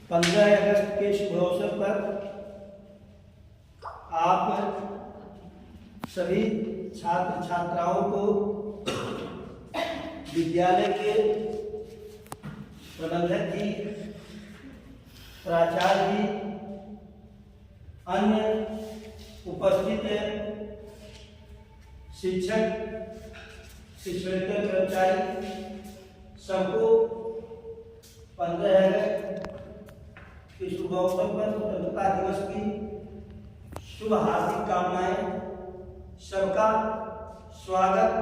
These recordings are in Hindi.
15 अगस्त के शुभ अवसर पर आप सभी छात्र छात्राओं को विद्यालय के प्रबंधक जी, प्राचार्य जी, अन्य उपस्थित शिक्षक, शिक्षकेतर कर्मचारी सबको 15 अगस्त के शुभ अवसर पर स्वतंत्रता दिवस की शुभ हार्दिक कामनाएं। सबका स्वागत,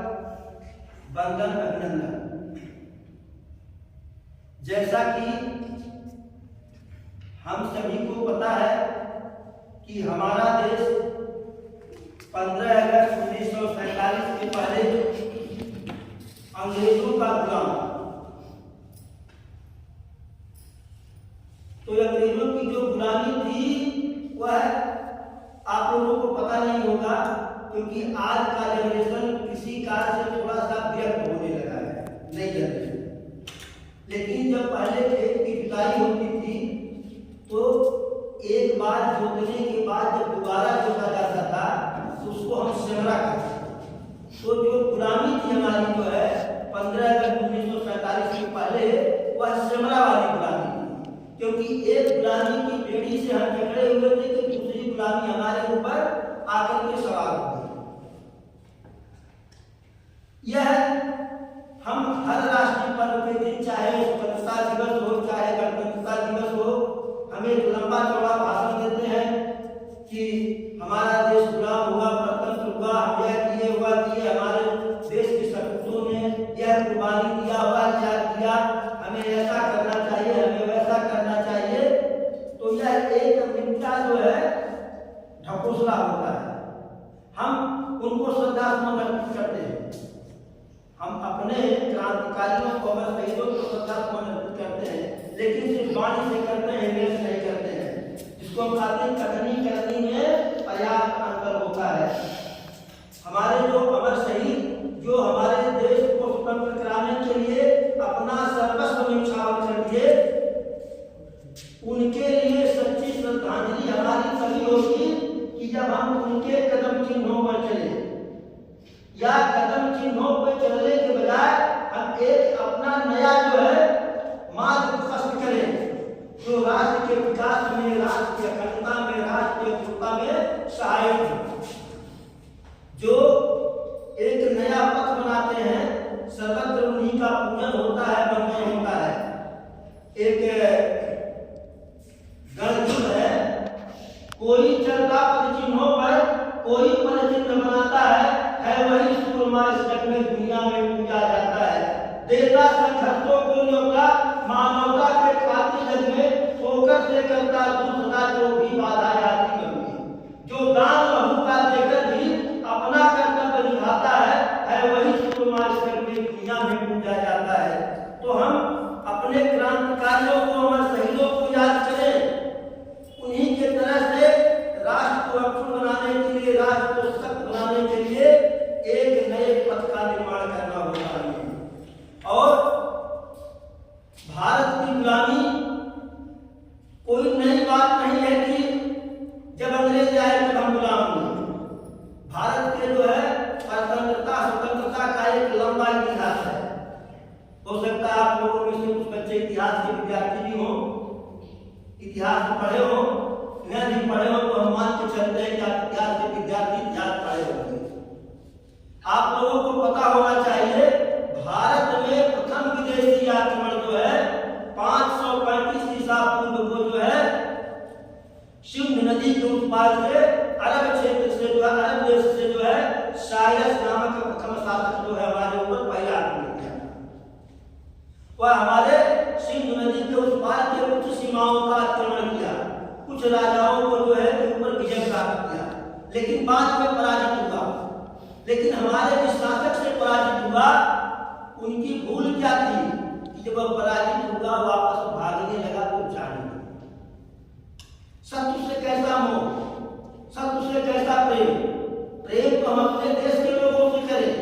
वंदन, अभिनंदन। जैसा कि हम सभी को पता है कि हमारा देश 15 अगस्त 1947 के पहले अंग्रेजों का गुलाम। तो अंग्रेजों की जो गुलामी थी वह आप लोगों को पता नहीं होगा, क्योंकि आज का जनरेशन किसी कार्य से थोड़ा सा विरक्त होने लगा है, नई जनरेशन। लेकिन जब पहले खेत की जुताई होती थी तो एक बार जोतने के बाद जब दोबारा जोता जाता था तो उसको हम सेमरा कहते हैं। तो जो गुलामी थी हमारी जो है 15 अगस्त 1947 के पहले, वह सेमरा वाली गुलामी थी, क्योंकि एक गुलामी की बेड़ी से हम जकड़े हुए थे कि दूसरी गुलामी हमारे ऊपर आकर के सवार हो गई। यह हम हर राष्ट्रीय पर्व के दिन, चाहे स्वतंत्रता दिवस हो चाहे गणतंत्रता दिवस हो, हमें एक लंबा चौड़ा भाषण देते हैं कि हमारा देश गुलाम हुआ, स्वतंत्र हुआ, यह किए हुआ किए, हमारे देश के सपूतों ने यह कुर्बानी दिया हुआ, क्या किया, हमें ऐसा करना चाहिए, हमें वैसा करना चाहिए। तो यह एक मिथ्या जो है ढकोसला होता है। हम उनको श्रद्धासुमन अर्पित करते हैं, हम अपने क्रांतिकारियों को, शहीदों को श्रद्धासुमन अर्पित करते हैं, लेकिन सिर्फ वाणी से करते हैं, नियत नहीं करते हैं। जिसको हम कहते हैं कथनी करनी में पर्याप्त अंतर होता है। हमारे जो अमर शहीद, जो हमारे देश को स्वतंत्र कराने के लिए अपना सर्वस्व न्यौछावर कर दिए, उनके लिए सच्ची श्रद्धांजलि हमारी तभी होगी कि जब हम उनके कदम चिन्हों पर चले, या कदम चिन्हों पर चलने के बजाय हम एक अपना नया जो है मार्ग प्रशस्त करें, जो राष्ट्र के विकास में, राष्ट्र की अखंडता में, राष्ट्र की एकता में सहायक हो, जो एक नया पथ बनाते हैं। सर्वत्र उन्हीं का पूजन होता है, वंदन होता है। एक गणयुद्ध है, कोई चलता पद चिन्हों पर कोई पद चिन्ह बनाता है वही सूरमा इस जग में दुनिया में पूजा जाता है। देता संघर्षों को न्योता, मानवता के खातिर जग में होकर से करता दूसरा जो भी बाधा आती कभी, जो दान लहू का देकर भी अपना कर्तव्य निभाता है वही सूरमा इस जग में दुनिया में पूजा जाता है। तो हम अपने क्रांतिकारियों को, अमर शहीदों को याद करें, उन्हीं के तरह से राष्ट्र को अक्षुण्ण बनाने के लिए, राष्ट्र को सशक्त बनाने के लिए एक नए पथ का निर्माण करना होगा हमें। और भारत की गुलामी कोई नई बात नहीं है कि जब अंग्रेज आए तब हम गुलाम हुए। भारत के जो है स्वतंत्रता का एक लंबा इतिहास है। हो सकता है आप लोगों में से कुछ बच्चे इतिहास के विद्यार्थी भी हों, इतिहास पढ़े हो, न भी पढ़े हो, तो हम मान के चलते हैं कि आप इतिहास के विद्यार्थी इतिहास पढ़े होंगे। आप लोगों को पता होना चाहिए, भारत में प्रथम विदेशी आक्रमण जो है 535 ईसा पूर्व को जो है सिंधु नदी के उस पार से अरब क्षेत्र से जो है, अरब देश से जो है साइरस नामक प्रथम शासक जो है हमारे ऊपर पहला आक्रमण किया। वह हमारे सिंधु नदी के उस पार के कुछ सीमाओं का आक्रमण किया, कुछ राजाओं को जो है ऊपर विजय प्राप्त किया, लेकिन बाद में पराजित हुआ। लेकिन हमारे जिस शासक से पराजित हुआ, उनकी भूल क्या थी कि जब वह पराजित हुआ वापस भागने लगा तो जाने। शत्रु से कैसा मोह, शत्रु से कैसा प्रेम। प्रेम तो हम अपने देश के लोगों से करें,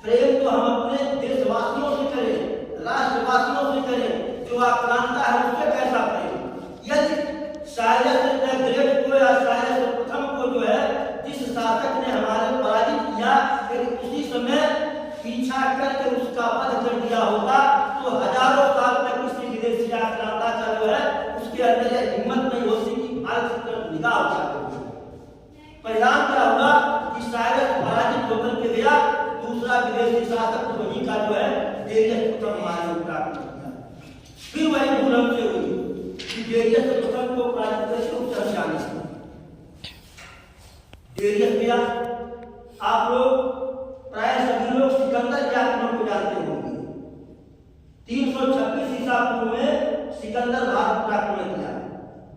प्रेम तो हम अपने देशवासियों से करें, पीछा करके उसका वध कर दिया होता तो हजारों साल तक किसी विदेशी आक्रांता का जो है उसके अंदर यह हिम्मत नहीं होती कि भारत की तरफ निगाह उठाए। परिणाम क्या हुआ कि साइरस पराजित होकर के गया, दूसरा विदेशी शासक तो वहीं का जो है डेरियस प्रथम हमारे ऊपर किया। फिर वही भूल हमसे हुई कि डेरियस प्रथम को पराजित करके उसे हटाने से डेरियस गया। आप लोग प्राय सभी लोग सिकंदर के आक्रमण को जानते होंगे। 326 ईसा पूर्व में सिकंदर भारत पर आक्रमण किया।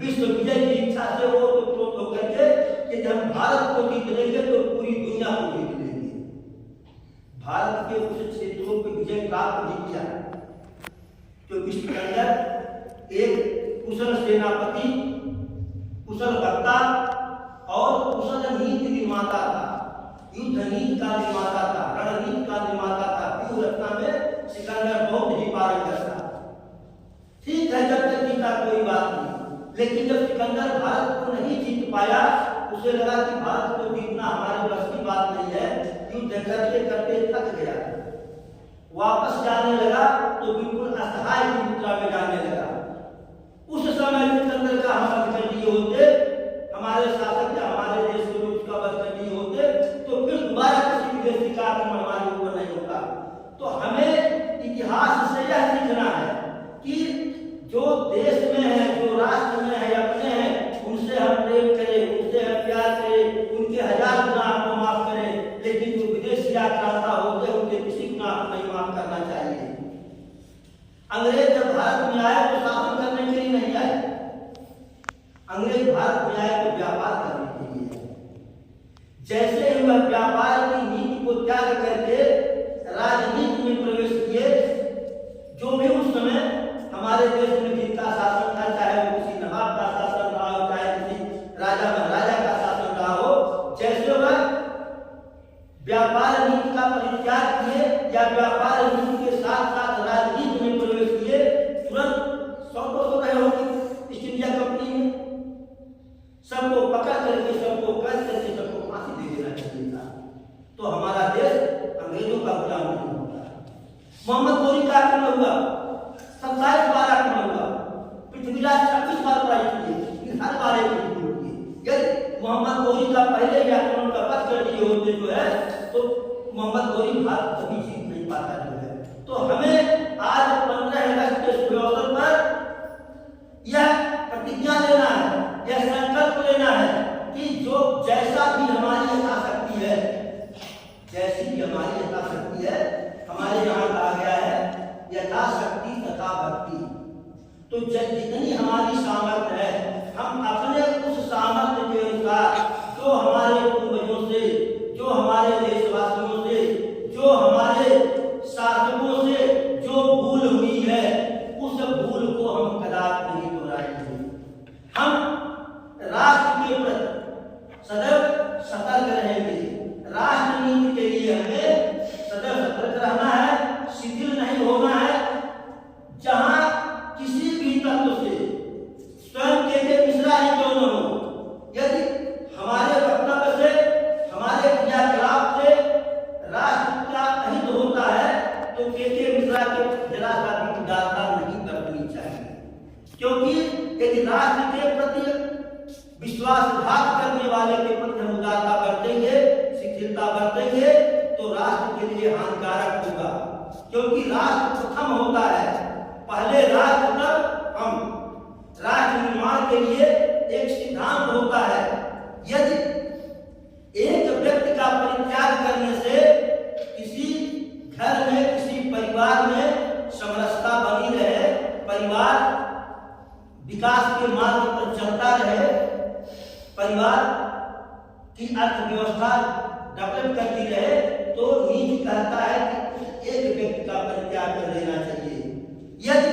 विश्व विजय की इच्छा से वो तो होकर के कि जब भारत को जीत लेंगे तो पूरी दुनिया को जीत लेंगे। भारत के कुछ क्षेत्रों पर विजय प्राप्त नहीं किया क्योंकि सिकंदर एक कुशल सेनापति, कुशल वक्ता और कुशल नीति निर्माता था, युद्ध नीति का निर्माता था, रणनीति का निर्माता था। व्यूह रचना में सिकंदर बहुत ही पारंगत था। ठीक है, जब तक जीता कोई बात नहीं, लेकिन जब सिकंदर भारत को नहीं जीत पाया, उसे लगा कि भारत को जीतना हमारे बस की बात नहीं है, युद्ध करते करते थक गया, वापस जाने लगा तो बिल्कुल असहाय की मुद्रा में जाने लगा। उस समय सिकंदर का हम वध कर दिए होते, हमारे शासक या हमारे देश के लोग उसका वध कर दिए होते, तो फिर दोबारा किसी विदेशी का आक्रमण हमारे ऊपर नहीं होता। तो हमें इतिहास से यह सीखना है कि जो देश में है, जो राष्ट्र में है, अपने हैं, उनसे हम प्रेम करें, उनसे हम प्यार करें, उनके हजार गुनाह को माफ करें, लेकिन जो विदेशी आक्रांता होते हैं उनके किसी गुनाह को नहीं माफ करना चाहिए। अंग्रेज जब भारत में आए तो शासन करने के लिए नहीं आए, अंग्रेज भारत में आए तो व्यापार करने के लिए। जैसे ही वह व्यापार की नीति को त्याग करके राजनीति में प्रवेश किए, जो भी उस समय हमारे देश में जिनका शासन था, चाहे वो किसी नवाब का शासन रहा हो, चाहे किसी राजा महाराजा का शासन रहा हो, जैसे वह व्यापार नीति का परित्याग किए या व्यापार नीति के साथ साथ राजनीति में प्रवेश किए, तुरंत 100 रहे होंगे ईस्ट इंडिया कंपनी में, सबको पकड़ करके, सबको कैद करके, सबको फांसी दे देना चाहिए था, तो हमारा देश अंग्रेजों का गुलाम नहीं होता। मोहम्मद गोरी का आक्रमण हुआ, 27 बार आक्रमण हुआ, पृथ्वीराज 26 बार पराजित किए, हर बार एक किए। यदि मोहम्मद गोरी का पहले ही आक्रमण का वध कर दिए होते जो है, तो मोहम्मद गोरी भारत कभी जीत नहीं पाता जो है। तो हमें आज 15 अगस्त के शुभ अवसर पर यह प्रतिज्ञा लेना है, यह संकल्प लेना है कि जो जैसा भी हमारी यथाशक्ति है, जैसी भी हमारी यथाशक्ति है, हमारे यहाँ कहा गया है यथाशक्ति तथा भक्ति, तो जितनी हमारी सामर्थ्य है, हम अपने उस सामर्थ्य के अनुसार जो हमारे पूर्वजों से, जो हमारे देशवासियों से, जो हमारे शासकों से जो भूल हुई है, उस भूल को हम कदापि नहीं दोहराएंगे। हम राष्ट्र के प्रति सदैव सतर्क रहेंगे। राष्ट्र नीति के लिए हमें सदैव सतर्क रहना है, शिथिल नहीं होना है। जहां किसी भी तत्व से स्वयं के मिश्रा ही क्यों न हो, यदि हमारे वक्तव्य से, हमारे क्रियाकलाप से राष्ट्र का अहित होता है, तो के मिश्रा के जरा सा भी उदारता नहीं बरतनी चाहिए, क्योंकि यदि राष्ट्र के प्रति विश्वासघात करने वाले के प्रति हम उदारता बरतेंगे, शिथिलता बरतेंगे, तो राष्ट्र के लिए हानिकारक होगा। क्योंकि राष्ट्र प्रथम होता है, पहले राष्ट्र तब हम। राष्ट्र निर्माण के लिए एक सिद्धांत होता है, यदि एक व्यक्ति का परित्याग करने से किसी घर में, किसी परिवार में समरसता बनी रहे, परिवार विकास के मार्ग पर चलता रहे, परिवार की अर्थव्यवस्था डेवलप करती रहे, तो नीति कहता है कि एक व्यक्ति का परित्याग कर देना चाहिए। यदि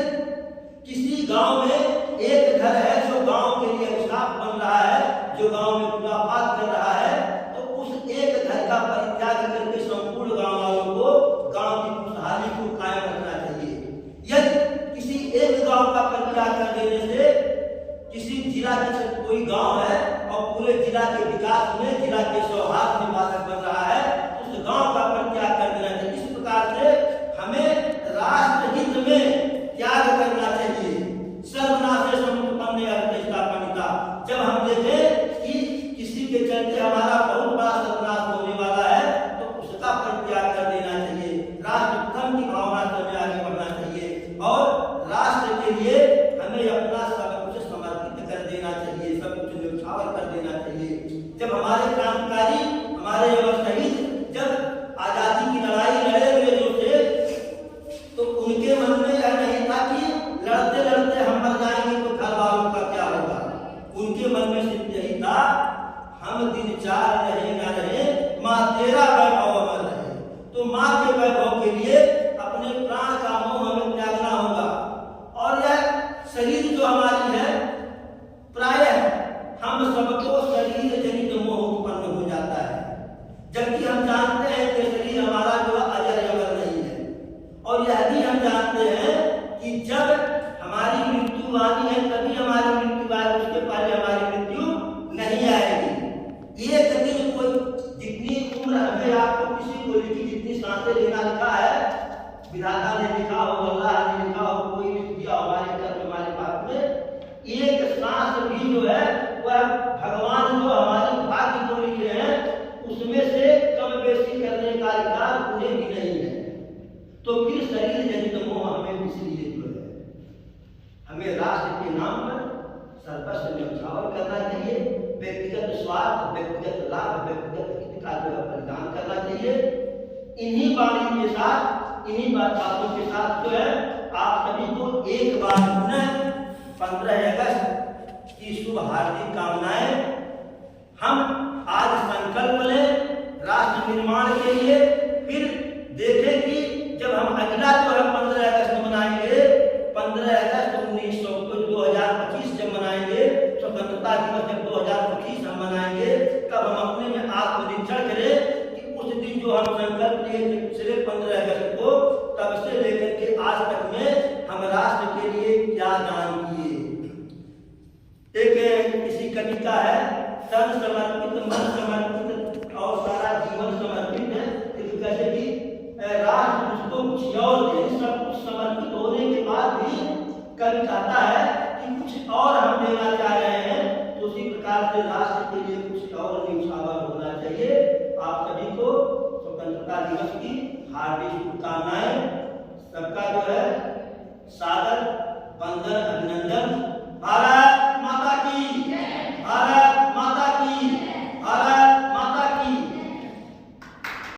किसी गांव में एक घर है जो गांव के लिए अभिशाप बन रहा है, जो गांव में खुराफात कर रहा है, तो उस एक घर का परित्याग करके संपूर्ण गांव वालों को गांव की खुशहाली को कायम रखना चाहिए। यदि किसी एक गांव का परित्याग कर देने से किसी जिला के कोई गांव है और पूरे जिला के विकास में, जिला के सौहार्द में बाधक बन रहा है, उस गांव का परित्याग कर देना चाहिए। इस प्रकार से और यह भी हम जानते हैं कि जब हमारी मृत्यु आनी है तभी हमारी मृत्यु आएगी, उसके पहले हमारी मृत्यु नहीं आएगी। एक दिन कोई जितनी उम्र हमें आपको किसी को लिखी, जितनी सांसें लेना लिखा है, विधाता ने लिखा हो, अल्लाह ने लिखा हो, कोई लिख दिया हमारे कर्म हमारे पाप में, एक सांस भी जो है वह भगवान जो हमारी भाग्य को लिखे हैं उसमें से कम बेशी करने का अधिकार उन्हें भी नहीं है। तो फिर शरीर जनित मोह हमें इसलिए जो है हमें राष्ट्र के नाम पर सर्वस्व न्यौछावर करना चाहिए, व्यक्तिगत स्वार्थ, व्यक्तिगत लाभ, व्यक्तिगत हित का जो है बलिदान करना चाहिए। इन्हीं वाणी के साथ, इन्हीं बातों के साथ जो है आप सभी को एक बार पुनः 15 अगस्त की शुभ हार्दिक कामनाएं। हम आज संकल्प लें राष्ट्र निर्माण के लिए, फिर देखें कि जब हम अगला जो है 15 अगस्त मनाएंगे, 15 अगस्त 2025 जब मनाएंगे, स्वतंत्रता दिवस जब 2025 हम मनाएंगे, तब हम अपने में आत्मनिरीक्षण करें कि उस दिन जो हम संकल्प लिए पिछले 15 अगस्त को, तब से लेकर के आज तक में हम राष्ट्र के लिए क्या दान किए। एक किसी कविता है, तन समर्पित, मन समर्पित और सारा जीवन समर्पित है, कैसे कि राष्ट्र उसको कुछ और दे। सब कुछ समर्पित होने के बाद भी कवि कहता है कि कुछ और हम देना चाह रहे हैं, तो उसी प्रकार से राष्ट्र के लिए कुछ और न्यौछावर होना चाहिए। आप सभी को स्वतंत्रता दिवस की हार्दिक शुभकामनाएं। सबका जो है सादर वंदन, अभिनंदन।